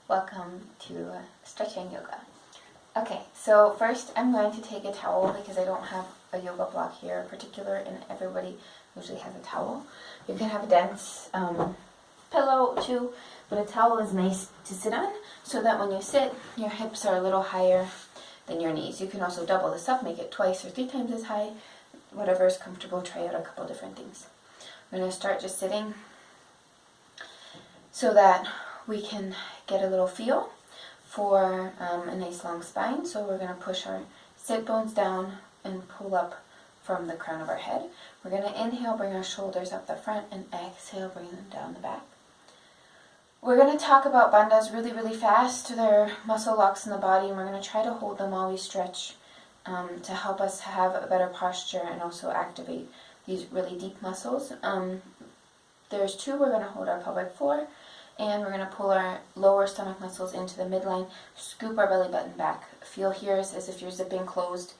Welcome to stretching yoga. Okay, so first I'm going to take a towel because I don't have a yoga block here in particular, and everybody usually has a towel. You can have a dense pillow too, but a towel is nice to sit on so that when you sit, your hips are a little higher than your knees. You can also double this up, make it twice or 3 times as high, whatever is comfortable. Try out a couple different things. I'm going to start just sitting so that we can get a little feel for a nice long spine. So we're going to push our sit bones down and pull up from the crown of our head. We're going to inhale, bring our shoulders up the front, and exhale, bring them down the back. We're going to talk about bandhas really, really fast. They're muscle locks in the body, and we're going to try to hold them while we stretch to help us have a better posture and also activate these really deep muscles. There's 2. We're going to hold our pelvic floor, and we're going to pull our lower stomach muscles into the midline, scoop our belly button back. Feel here as if you're zipping closed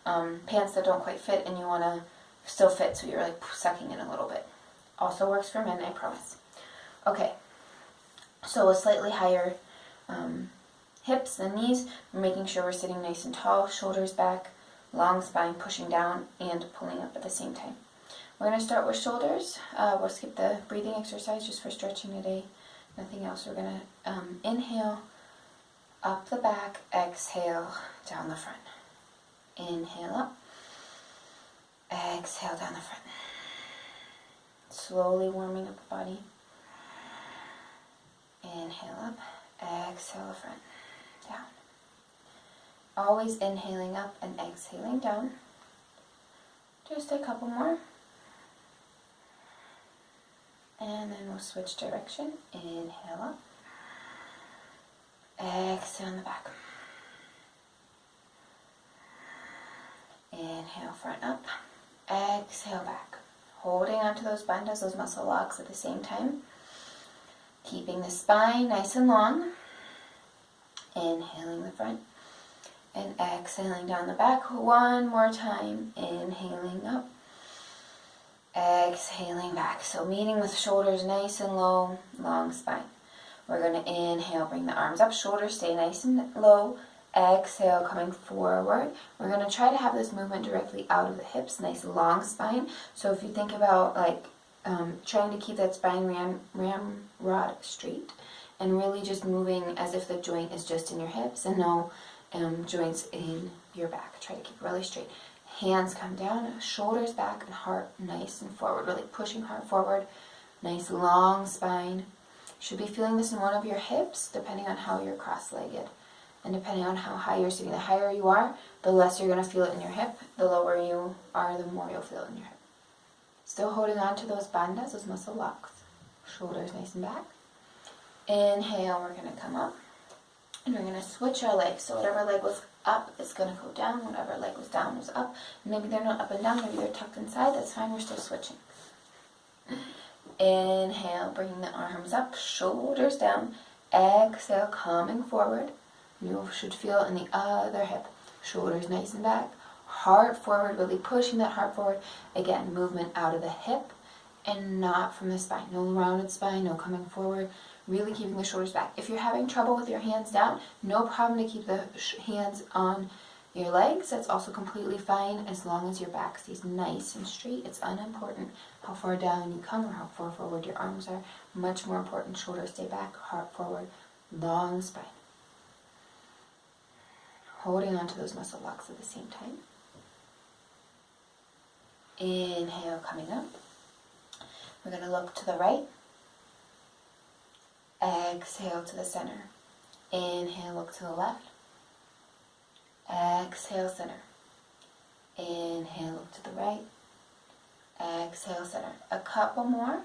pants that don't quite fit and you want to still fit, so you're like sucking in a little bit. Also works for men, I promise. Okay, so a slightly higher hips and knees. We're making sure we're sitting nice and tall, shoulders back, long spine, pushing down and pulling up at the same time. We're going to start with shoulders. We'll skip the breathing exercise just for stretching today. Nothing else. We're going to inhale up the back, exhale down the front. Inhale up, exhale down the front. Slowly warming up the body. Inhale up, exhale the front, down. Always inhaling up and exhaling down. Just a couple more. And then we'll switch direction. Inhale up. Exhale in the back. Inhale front up. Exhale back. Holding onto those bandhas, those muscle locks at the same time. Keeping the spine nice and long. Inhaling the front. And exhaling down the back. One more time. Inhaling up. Exhaling back. So meeting with shoulders nice and low, long spine. We're going to inhale, bring the arms up, shoulders stay nice and low. Exhale, coming forward. We're going to try to have this movement directly out of the hips, nice long spine. So if you think about like trying to keep that spine ramrod straight and really just moving as if the joint is just in your hips and no joints in your back. Try to keep it really straight. Hands come down, shoulders back, and heart nice and forward. Really pushing heart forward. Nice long spine. You should be feeling this in one of your hips, depending on how you're cross-legged. And depending on how high you're sitting. The higher you are, the less you're going to feel it in your hip. The lower you are, the more you'll feel it in your hip. Still holding on to those bandhas, those muscle locks. Shoulders nice and back. Inhale, we're going to come up. And we're going to switch our legs. So whatever leg was up is going to go down. Whatever leg was down was up. Maybe they're not up and down. Maybe they're tucked inside. That's fine. We're still switching. Inhale, bringing the arms up. Shoulders down. Exhale, coming forward. You should feel in the other hip. Shoulders nice and back. Heart forward. Really pushing that heart forward. Again, movement out of the hip and not from the spine. No rounded spine. No coming forward. Really keeping the shoulders back. If you're having trouble with your hands down, no problem to keep the hands on your legs. That's also completely fine as long as your back stays nice and straight. It's unimportant how far down you come or how far forward your arms are. Much more important, shoulders stay back, heart forward, long spine. Holding on to those muscle locks at the same time. Inhale, coming up. We're going to look to the right. Exhale to the center. Inhale, look to the left. Exhale, center. Inhale, look to the right. Exhale, center. A couple more.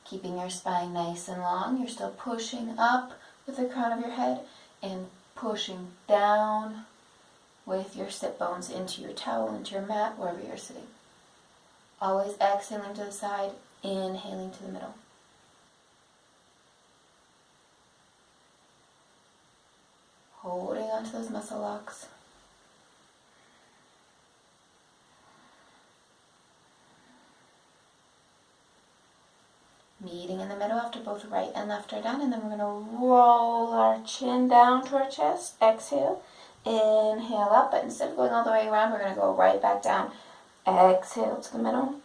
Keeping your spine nice and long. You're still pushing up with the crown of your head and pushing down with your sit bones into your towel, into your mat, wherever you're sitting. Always exhaling to the side, inhaling to the middle. Holding onto those muscle locks. Meeting in the middle after both right and left are done. And then we're going to roll our chin down to our chest. Exhale. Inhale up, but instead of going all the way around, we're going to go right back down. Exhale to the middle.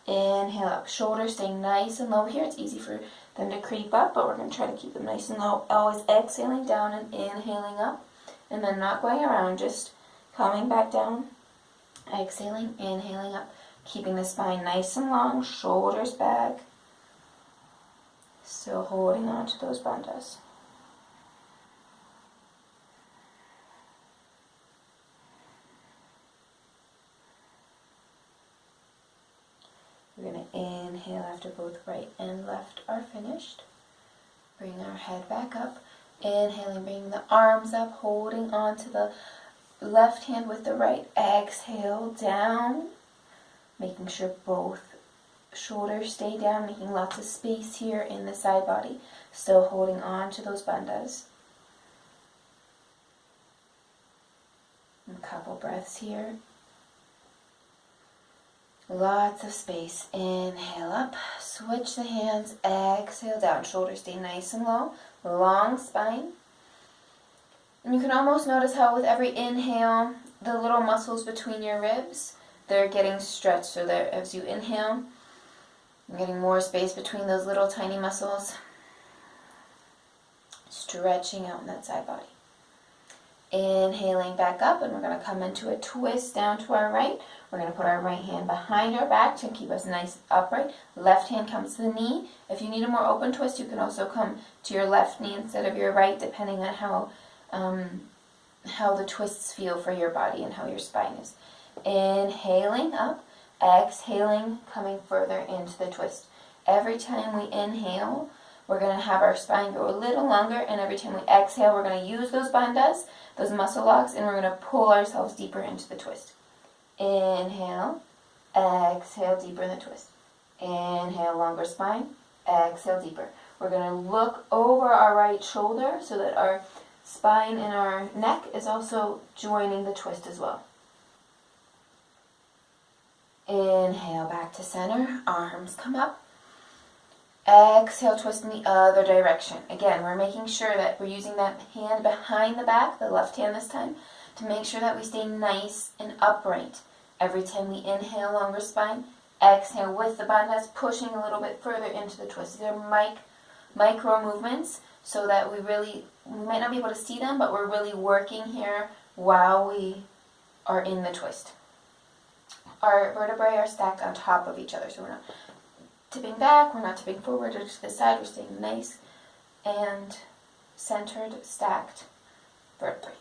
Inhale up. Shoulders stay nice and low here. It's easy for them to creep up, but we're going to try to keep them nice and low. Always exhaling down and inhaling up. And then not going around, just coming back down. Exhaling, inhaling up. Keeping the spine nice and long, shoulders back. Still holding on to those bandhas. We're going to inhale after both right and left are finished. Bring our head back up. Inhaling, bringing the arms up, holding on to the left hand with the right. Exhale down. Making sure both shoulders stay down, making lots of space here in the side body. Still holding on to those bandhas. A couple breaths here. Lots of space. Inhale up. Switch the hands. Exhale down. Shoulders stay nice and low. Long spine. And you can almost notice how with every inhale, the little muscles between your ribs, they're getting stretched. So that as you inhale, you're getting more space between those little tiny muscles. Stretching out in that side body. Inhaling back up, and we're going to come into a twist down to our right. We're going to put our right hand behind our back to keep us nice upright. Left hand comes to the knee. If you need a more open twist, you can also come to your left knee instead of your right, depending on how the twists feel for your body and how your spine is. Inhaling up, exhaling, coming further into the twist. Every time we inhale, we're going to have our spine go a little longer, and every time we exhale, we're going to use those bandhas, those muscle locks, and we're going to pull ourselves deeper into the twist. Inhale, exhale, deeper in the twist. Inhale, longer spine, exhale, deeper. We're going to look over our right shoulder so that our spine and our neck is also joining the twist as well. Inhale, back to center, arms come up. Exhale, twist in the other direction. Again, we're making sure that we're using that hand behind the back, the left hand this time, to make sure that we stay nice and upright. Every time we inhale, longer spine. Exhale with the bandhas, pushing a little bit further into the twist. These are micro movements so that we might not be able to see them, but we're really working here while we are in the twist. Our vertebrae are stacked on top of each other, so we're not tipping back, we're not tipping forward or to the side, we're staying nice and centered, stacked vertebrae.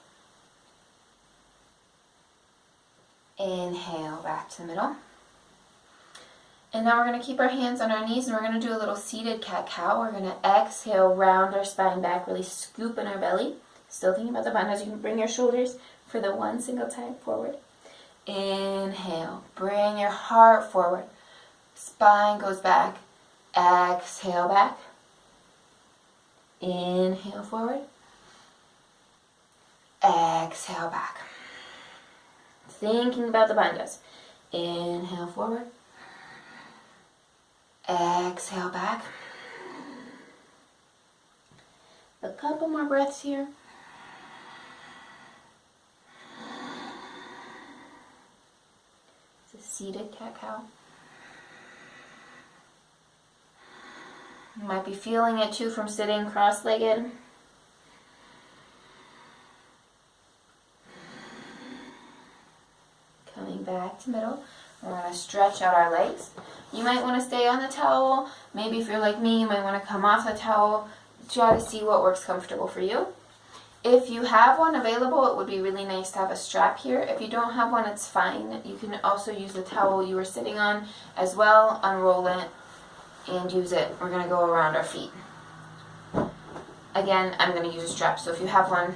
Inhale, back to the middle. And now we're going to keep our hands on our knees, and we're going to do a little seated cat-cow. We're going to exhale, round our spine back, really scoop in our belly. Still thinking about the bandhas. You can bring your shoulders for the one single time forward. Inhale, bring your heart forward. Spine goes back. Exhale back. Inhale forward. Exhale back. Thinking about the bandhas. Inhale forward. Exhale back. A couple more breaths here. It's a seated cat-cow. You might be feeling it too from sitting cross-legged. Coming back to middle. We're going to stretch out our legs. You might want to stay on the towel. Maybe if you're like me, you might want to come off the towel. Try to see what works comfortable for you. If you have one available, it would be really nice to have a strap here. If you don't have one, it's fine. You can also use the towel you were sitting on as well. Unroll it and use it. We're going to go around our feet. Again, I'm going to use a strap, so if you have one,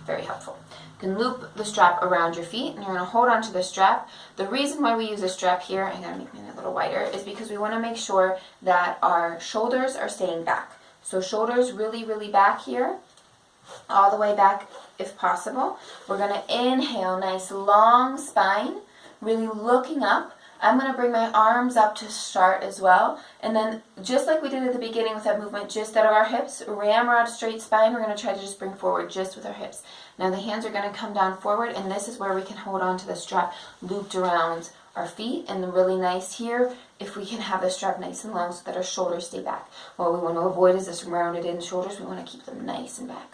very helpful. You can loop the strap around your feet, and you're going to hold on to the strap. The reason why we use a strap here, I'm going to make it a little wider, is because we want to make sure that our shoulders are staying back. So shoulders really, really back here, all the way back if possible. We're going to inhale, nice long spine, really looking up. I'm going to bring my arms up to start as well. And then just like we did at the beginning with that movement, just out of our hips, ramrod straight spine, we're going to try to just bring forward just with our hips. Now the hands are going to come down forward, and this is where we can hold on to the strap looped around our feet. And really nice here, if we can have the strap nice and long so that our shoulders stay back. What we want to avoid is this rounded in shoulders. We want to keep them nice and back.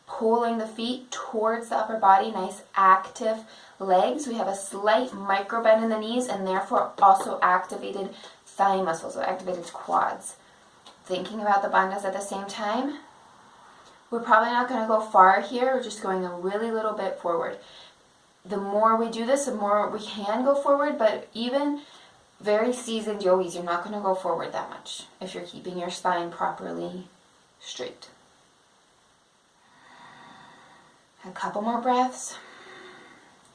Pulling the feet towards the upper body, nice active legs. We have a slight micro bend in the knees and therefore also activated thigh muscles, so activated quads. Thinking about the bandhas at the same time. We're probably not going to go far here. We're just going a really little bit forward. The more we do this, the more we can go forward, but even very seasoned yogis, you're not going to go forward that much if you're keeping your spine properly straight. A couple more breaths.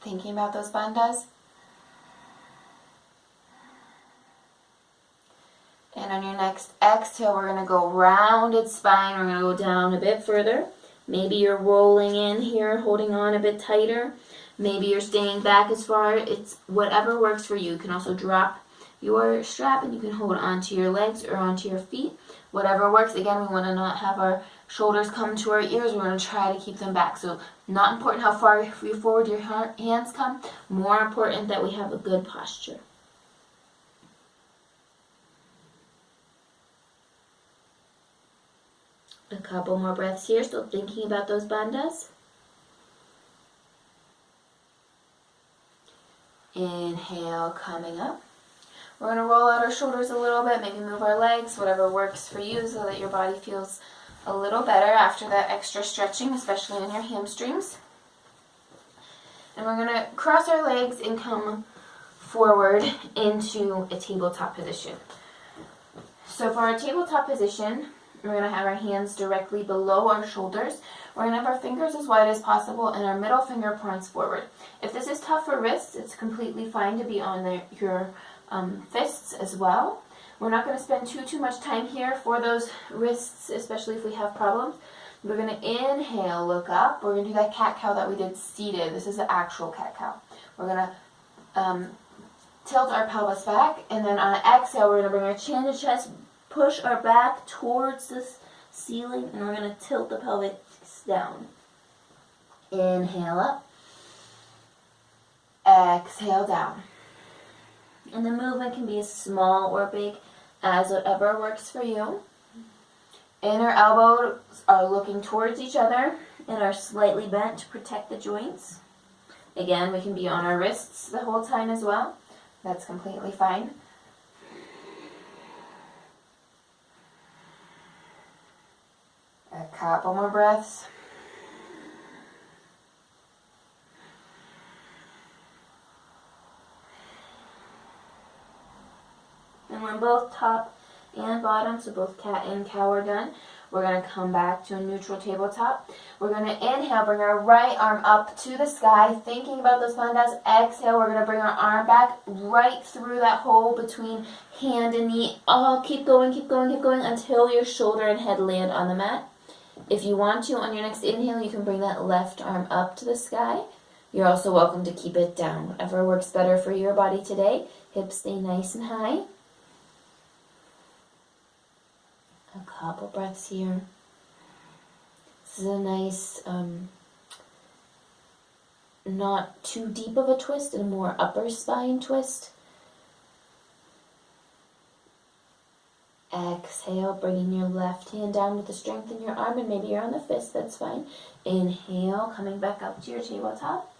Thinking about those bandhas. And on your next exhale, we're going to go rounded spine. We're going to go down a bit further. Maybe you're rolling in here, holding on a bit tighter. Maybe you're staying back as far. It's whatever works for you. You can also drop your strap and you can hold onto your legs or onto your feet. Whatever works. Again, we want to not have our shoulders come to our ears. We're going to try to keep them back. So not important how far forward your hands come. More important that we have a good posture. A couple more breaths here. Still thinking about those bandhas. Inhale, coming up. We're going to roll out our shoulders a little bit, maybe move our legs, whatever works for you so that your body feels a little better after that extra stretching, especially on your hamstrings. And we're going to cross our legs and come forward into a tabletop position. So for our tabletop position, we're going to have our hands directly below our shoulders. We're going to have our fingers as wide as possible and our middle finger points forward. If this is tough for wrists, it's completely fine to be on your fists as well. We're not going to spend too much time here for those wrists, especially if we have problems. We're going to inhale, look up. We're going to do that cat-cow that we did seated. This is the actual cat-cow. We're going to tilt our pelvis back, and then on an exhale, we're going to bring our chin to chest, push our back towards the ceiling, and we're going to tilt the pelvis down. Inhale up. Exhale down. And the movement can be as small or big as whatever works for you. Inner elbows are looking towards each other and are slightly bent to protect the joints. Again, we can be on our wrists the whole time as well. That's completely fine. A couple more breaths. And when both top and bottom, so both cat and cow are done, we're going to come back to a neutral tabletop. We're going to inhale, bring our right arm up to the sky, thinking about those bandhas. Exhale, we're going to bring our arm back right through that hole between hand and knee. Keep going until your shoulder and head land on the mat. If you want to, on your next inhale, you can bring that left arm up to the sky. You're also welcome to keep it down. Whatever works better for your body today. Hips stay nice and high. A couple breaths here. This is a nice, not too deep of a twist, and a more upper spine twist. Exhale, bringing your left hand down with the strength in your arm, and maybe you're on the fist, that's fine. Inhale, coming back up to your tabletop.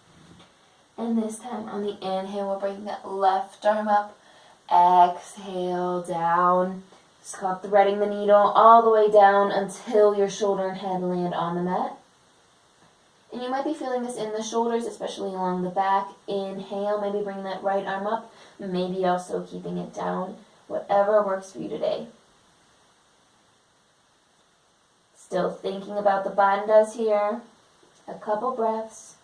And this time on the inhale, we'll bring that left arm up. Exhale, down. Stop threading the needle all the way down until your shoulder and head land on the mat. And you might be feeling this in the shoulders, especially along the back. Inhale, maybe bring that right arm up, maybe also keeping it down. Whatever works for you today. Still thinking about the bandhas here. A couple breaths.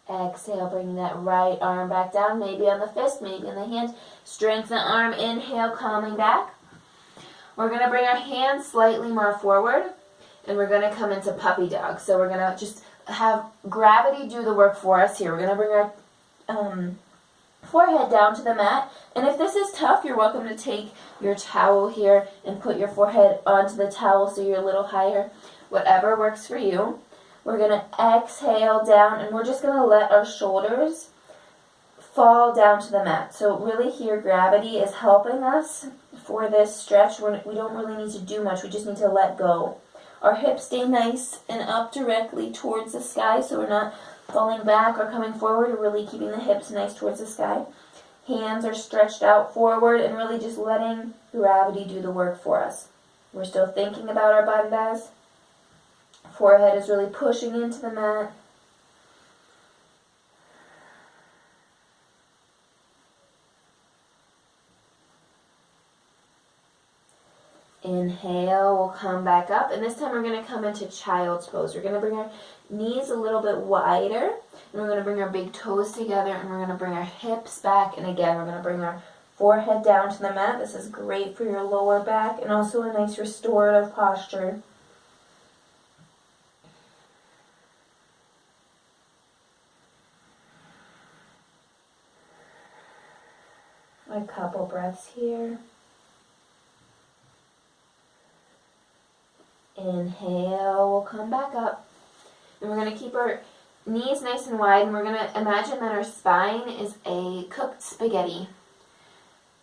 Exhale, bring that right arm back down, maybe on the fist, maybe in the hand. Strengthen the arm, inhale, coming back. We're going to bring our hands slightly more forward, and we're going to come into puppy dog. So we're going to just have gravity do the work for us here. We're going to bring our forehead down to the mat. And if this is tough, you're welcome to take your towel here and put your forehead onto the towel so you're a little higher. Whatever works for you. We're going to exhale down, and we're just going to let our shoulders fall down to the mat. So really here, gravity is helping us for this stretch. We don't really need to do much. We just need to let go. Our hips stay nice and up directly towards the sky, so we're not falling back or coming forward. We're really keeping the hips nice towards the sky. Hands are stretched out forward and really just letting gravity do the work for us. We're still thinking about our bandhas. Forehead is really pushing into the mat. Inhale, we'll come back up, and this time we're going to come into child's pose. We're going to bring our knees a little bit wider, and we're going to bring our big toes together, and we're going to bring our hips back, and again, we're going to bring our forehead down to the mat. This is great for your lower back, and also a nice restorative posture. A couple breaths here. Inhale, we'll come back up. And we're going to keep our knees nice and wide, and we're going to imagine that our spine is a cooked spaghetti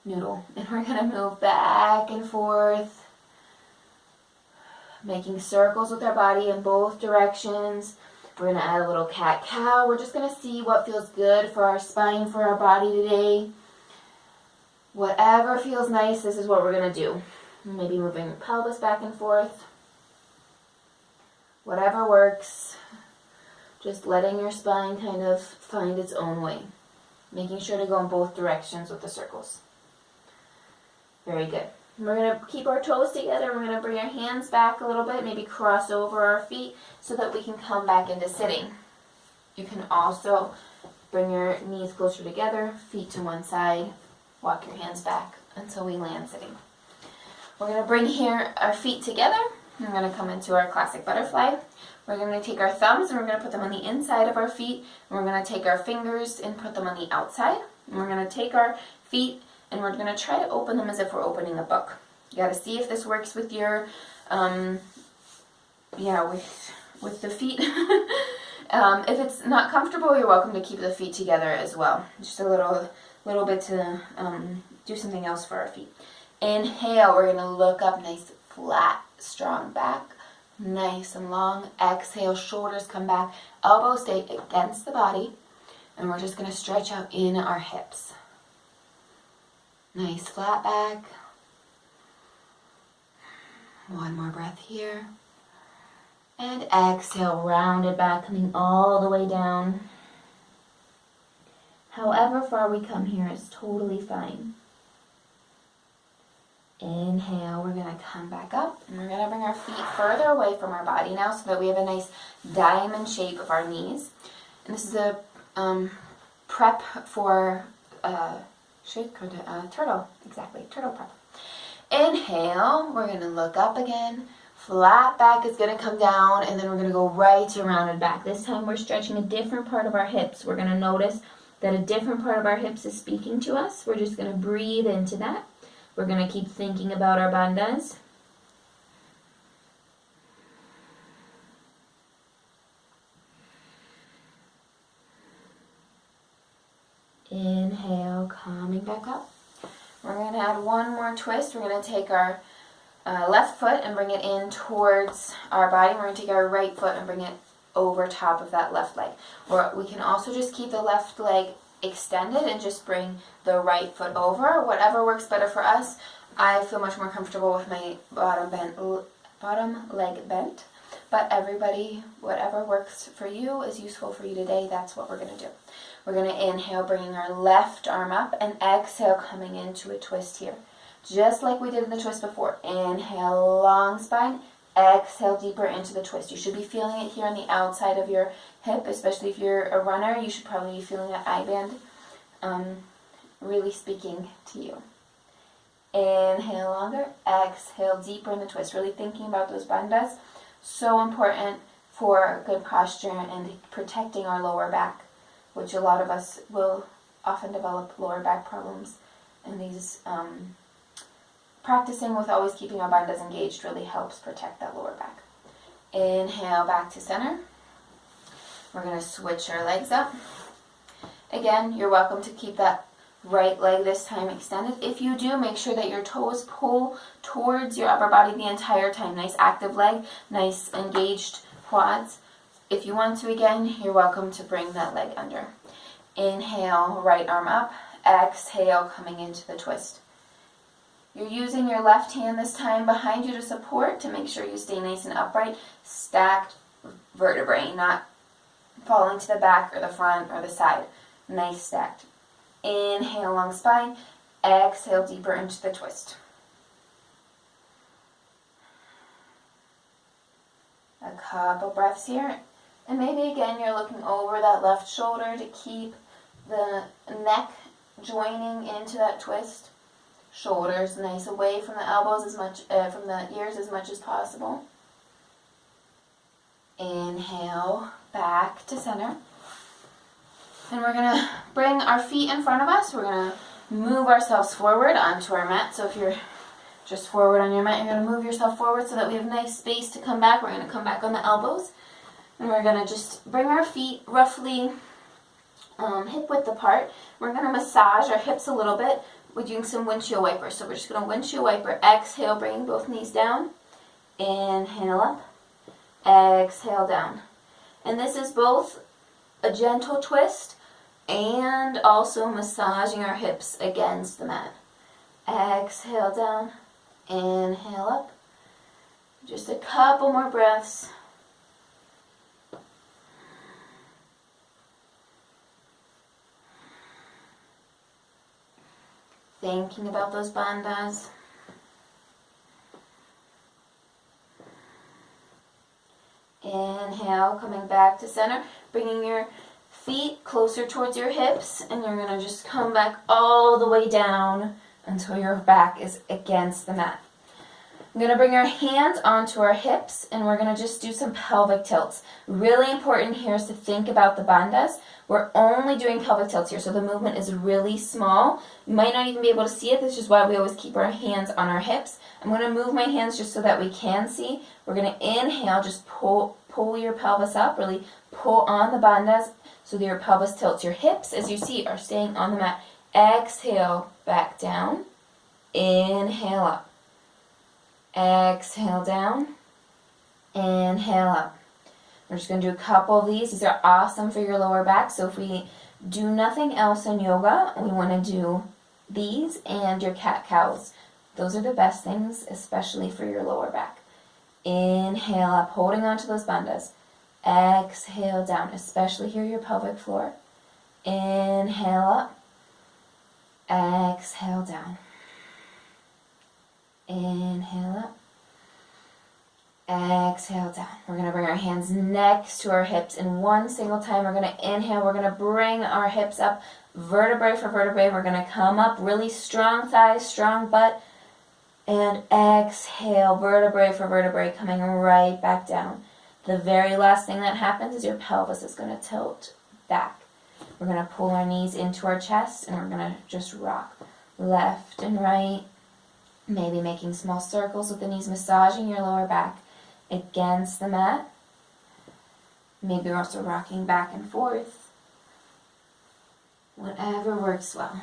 noodle. And we're going to move back and forth, making circles with our body in both directions. We're going to add a little cat-cow. We're just going to see what feels good for our spine, for our body today. Whatever feels nice, this is what we're going to do. Maybe moving your pelvis back and forth. Whatever works. Just letting your spine kind of find its own way. Making sure to go in both directions with the circles. Very good. We're going to keep our toes together. We're going to bring our hands back a little bit. Maybe cross over our feet so that we can come back into sitting. You can also bring your knees closer together, feet to one side. Walk your hands back until we land sitting. We're going to bring here our feet together. We're going to come into our classic butterfly. We're going to take our thumbs and we're going to put them on the inside of our feet. And we're going to take our fingers and put them on the outside. And we're going to take our feet and we're going to try to open them as if we're opening a book. You got to see if this works with your, with the feet. If it's not comfortable, you're welcome to keep the feet together as well. Just a little bit to do something else for our feet. Inhale, we're going to look up, nice, flat, strong back, nice and long. Exhale, shoulders come back, elbows stay against the body, and we're just going to stretch out in our hips. Nice, flat back. One more breath here. And exhale, rounded back, coming all the way down. However far we come here is totally fine. Inhale, we're going to come back up, and we're going to bring our feet further away from our body now so that we have a nice diamond shape of our knees. And this is a prep for turtle. Exactly, turtle prep. Inhale, we're going to look up again. Flat back is going to come down, and then we're going to go right to rounded back. This time we're stretching a different part of our hips. We're going to notice that a different part of our hips is speaking to us. We're just going to breathe into that. We're going to keep thinking about our bandhas. Inhale, coming back up. We're going to add one more twist. We're going to take our left foot and bring it in towards our body. We're going to take our right foot and bring it over top of that left leg. Or we can also just keep the left leg extended and just bring the right foot over. Whatever works better for us. I feel much more comfortable with my bottom leg bent. But everybody, whatever works for you is useful for you today. That's what we're going to do. We're going to inhale, bringing our left arm up, and exhale, coming into a twist here. Just like we did in the twist before. Inhale, long spine. Exhale, deeper into the twist. You should be feeling it here on the outside of your hip, especially if you're a runner. You should probably be feeling that eye band really speaking to you. Inhale longer. Exhale, deeper in the twist. Really thinking about those bandhas. So important for good posture and protecting our lower back, which a lot of us will often develop lower back problems. And these practicing with always keeping our bandhas engaged really helps protect that lower back. Inhale back to center. We're going to switch our legs up. Again, you're welcome to keep that right leg this time extended. If you do, make sure that your toes pull towards your upper body the entire time. Nice active leg, nice engaged quads. If you want to, again, you're welcome to bring that leg under. Inhale, right arm up. Exhale, coming into the twist. You're using your left hand this time behind you to support, to make sure you stay nice and upright. Stacked vertebrae, not falling to the back or the front or the side. Nice stacked. Inhale, long spine. Exhale, deeper into the twist. A couple breaths here. And maybe again you're looking over that left shoulder to keep the neck joining into that twist. Shoulders nice away from the elbows as much, from the ears as much as possible. Inhale, back to center. And we're going to bring our feet in front of us. We're going to move ourselves forward onto our mat. So if you're just forward on your mat, you're going to move yourself forward so that we have nice space to come back. We're going to come back on the elbows. And we're going to just bring our feet roughly hip width apart. We're going to massage our hips a little bit. We're doing some windshield wipers. So we're just going to windshield wiper. Exhale, bringing both knees down. Inhale up. Exhale down. And this is both a gentle twist and also massaging our hips against the mat. Exhale down. Inhale up. Just a couple more breaths. Thinking about those bandhas. Inhale, coming back to center, bringing your feet closer towards your hips, and you're going to just come back all the way down until your back is against the mat. I'm going to bring our hands onto our hips, and we're going to just do some pelvic tilts. Really important here is to think about the bandhas. We're only doing pelvic tilts here, so the movement is really small. You might not even be able to see it. This is why we always keep our hands on our hips. I'm going to move my hands just so that we can see. We're going to inhale, just pull your pelvis up, really pull on the bandhas so that your pelvis tilts. Your hips, as you see, are staying on the mat. Exhale, back down. Inhale up. Exhale down. Inhale up. We're just going to do a couple of these. These are awesome for your lower back. So if we do nothing else in yoga, we want to do these and your cat-cows. Those are the best things, especially for your lower back. Inhale up, holding on to those bandhas. Exhale down, especially here your pelvic floor. Inhale up. Exhale down. Inhale up. Exhale down. We're going to bring our hands next to our hips. In one single time, we're going to inhale. We're going to bring our hips up vertebrae for vertebrae. We're going to come up really strong thighs, strong butt. And exhale, vertebrae for vertebrae, coming right back down. The very last thing that happens is your pelvis is going to tilt back. We're going to pull our knees into our chest, and we're going to just rock left and right. Maybe making small circles with the knees, massaging your lower back against the mat. Maybe we're also rocking back and forth. Whatever works well.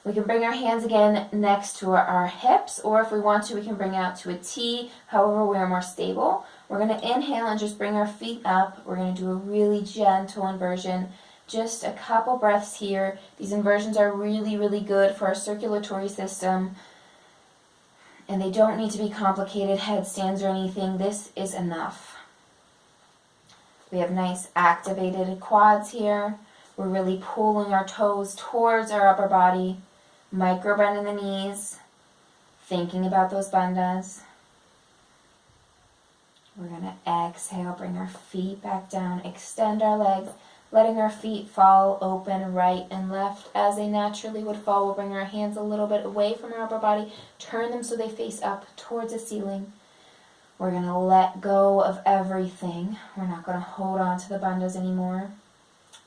We can bring our hands again next to our hips, or if we want to, we can bring out to a T, however we're more stable. We're going to inhale and just bring our feet up. We're going to do a really gentle inversion. Just a couple breaths here. These inversions are really, really good for our circulatory system. And they don't need to be complicated headstands or anything. This is enough. We have nice activated quads here. We're really pulling our toes towards our upper body. Micro bend in the knees. Thinking about those bandhas. We're going to exhale, bring our feet back down, extend our legs, letting our feet fall open right and left as they naturally would fall. We'll bring our hands a little bit away from our upper body, turn them so they face up towards the ceiling. We're going to let go of everything. We're not going to hold on to the bandhas anymore.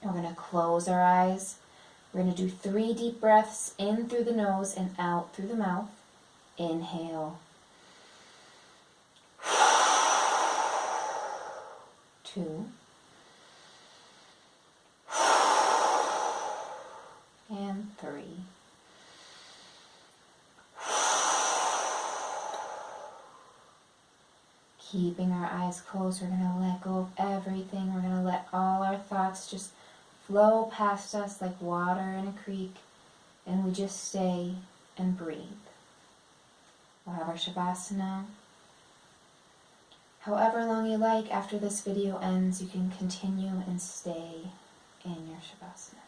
We're going to close our eyes. We're going to do 3 deep breaths in through the nose and out through the mouth. Inhale. 2. And 3. Keeping our eyes closed, we're going to let go of everything. We're going to let all our thoughts just flow past us like water in a creek, and we just stay and breathe. We'll have our Shavasana. However long you like, after this video ends, you can continue and stay in your Shavasana.